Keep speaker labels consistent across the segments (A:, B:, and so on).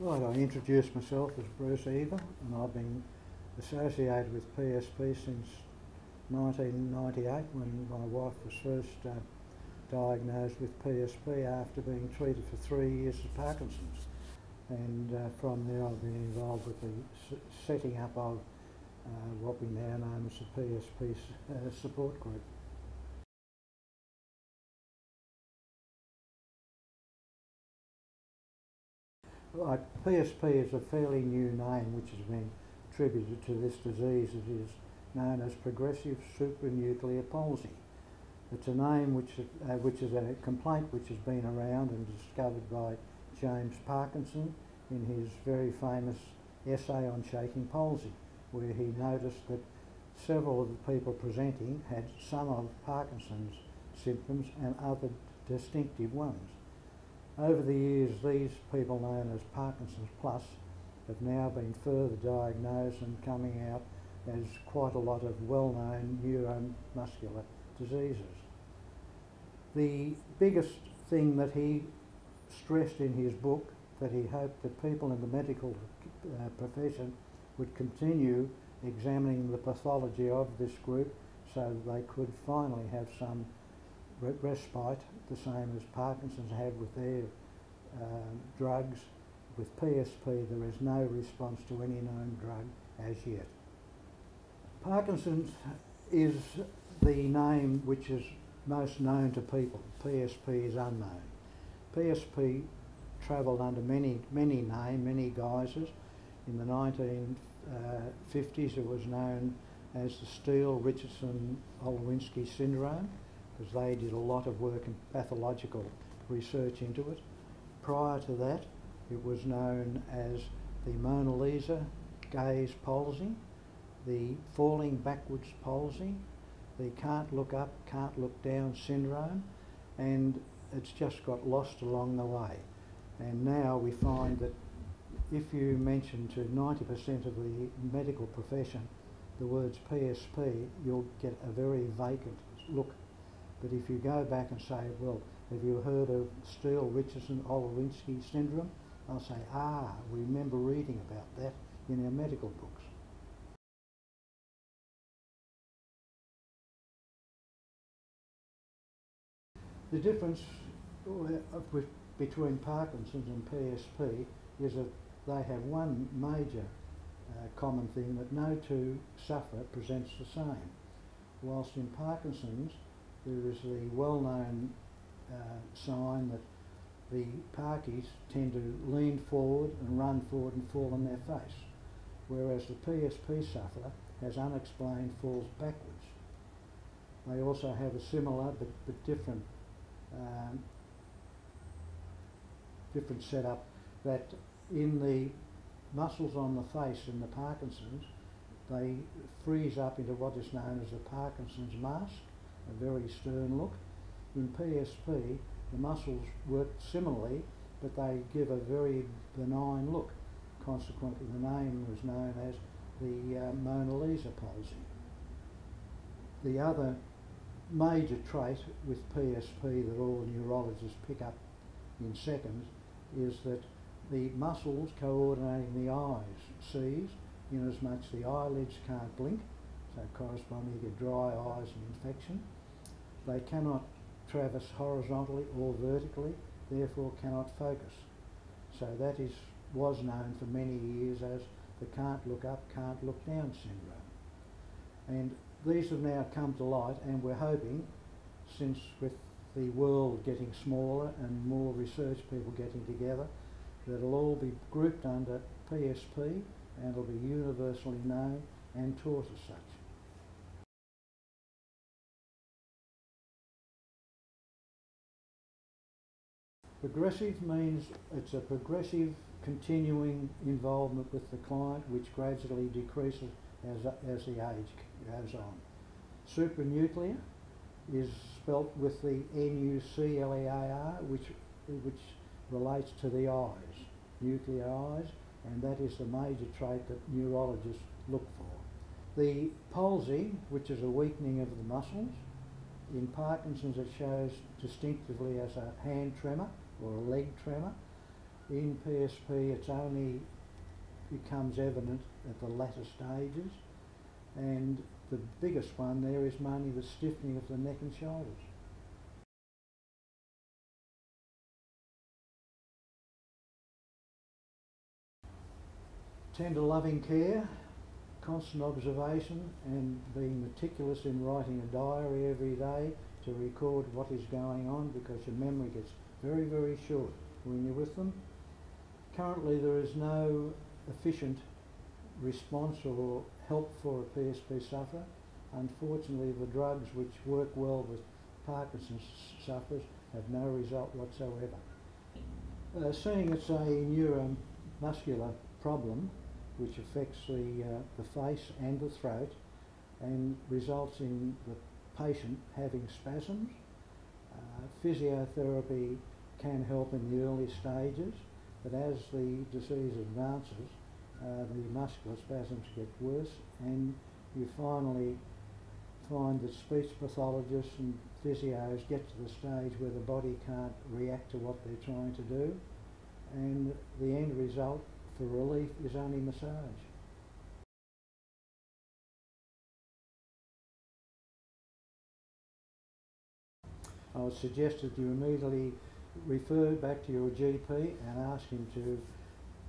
A: Right, I introduced myself as Bruce Eva, and I've been associated with PSP since 1998, when my wife was first diagnosed with PSP after being treated for 3 years of Parkinson's. And from there I've been involved with the setting up of what we now know as the PSP support group. Right, PSP is a fairly new name which has been attributed to this disease. It is known as progressive supranuclear palsy. It's a name which is a complaint which has been around and discovered by James Parkinson in his very famous essay on shaking palsy, where he noticed that several of the people presenting had some of Parkinson's symptoms and other distinctive ones. Over the years, these people known as Parkinson's Plus have now been further diagnosed and coming out as quite a lot of well-known neuromuscular diseases. The biggest thing that he stressed in his book, that he hoped that people in the medical profession would continue examining the pathology of this group so that they could finally have some respite, the same as Parkinson's have with their drugs. With PSP there is no response to any known drug as yet. Parkinson's is the name which is most known to people. PSP is unknown. PSP travelled under many names, many guises. In the 1950s it was known as the Steele-Richardson-Olszewski syndrome, because they did a lot of work in pathological research into it. Prior to that, it was known as the Mona Lisa gaze palsy, the falling backwards palsy, the can't look up, can't look down syndrome, and it's just got lost along the way. And now we find that if you mention to 90% of the medical profession the words PSP, you'll get a very vacant look. But if you go back and say, well, have you heard of Steele-Richardson-Olszewski syndrome? I'll say, we remember reading about that in our medical books. The difference between Parkinson's and PSP is that they have one major common thing, that no two sufferer presents the same. Whilst in Parkinson's there is the well-known sign that the Parkies tend to lean forward and run forward and fall on their face, whereas the PSP sufferer has unexplained falls backwards. They also have a similar but different setup, that in the muscles on the face in the Parkinson's, they freeze up into what is known as the Parkinson's mask, a very stern look. In PSP, the muscles work similarly, but they give a very benign look. Consequently, the name was known as the Mona Lisa palsy. The other major trait with PSP that all neurologists pick up in seconds is that the muscles coordinating the eyes cease, inasmuch the eyelids can't blink, so correspondingly you get dry eyes and infection. They cannot traverse horizontally or vertically, therefore cannot focus. So that was known for many years as the can't look up, can't look down syndrome. And these have now come to light, and we're hoping, since with the world getting smaller and more research people getting together, that it'll all be grouped under PSP and it'll be universally known and taught as such. Progressive means it's a progressive continuing involvement with the client which gradually decreases as the age goes on. Supranuclear is spelt with the nuclear, which relates to the eyes, nuclear eyes, and that is the major trait that neurologists look for. The palsy, which is a weakening of the muscles, in Parkinson's it shows distinctively as a hand tremor or a leg tremor. In PSP it's only becomes evident at the latter stages, and the biggest one there is mainly the stiffening of the neck and shoulders. Tender loving care, constant observation, and being meticulous in writing a diary every day to record what is going on, because your memory gets very, very short when you're with them. Currently there is no efficient response or help for a PSP sufferer. Unfortunately, the drugs which work well with Parkinson's sufferers have no result whatsoever. Seeing it's a neuromuscular problem which affects the face and the throat and results in the patient having spasms, physiotherapy can help in the early stages, but as the disease advances, the muscular spasms get worse, and you finally find that speech pathologists and physios get to the stage where the body can't react to what they're trying to do, and the end result for relief is only massage. I would suggest that you immediately refer back to your GP and ask him to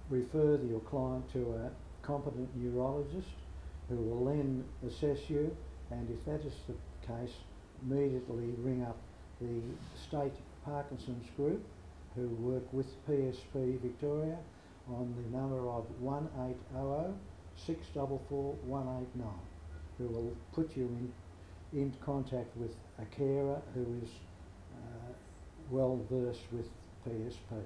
A: refer your client to a competent neurologist who will then assess you, and if that is the case, immediately ring up the State Parkinson's Group who work with PSP Victoria on the number of 1800 644 189, who will put you in contact with a carer who is well versed with PSP.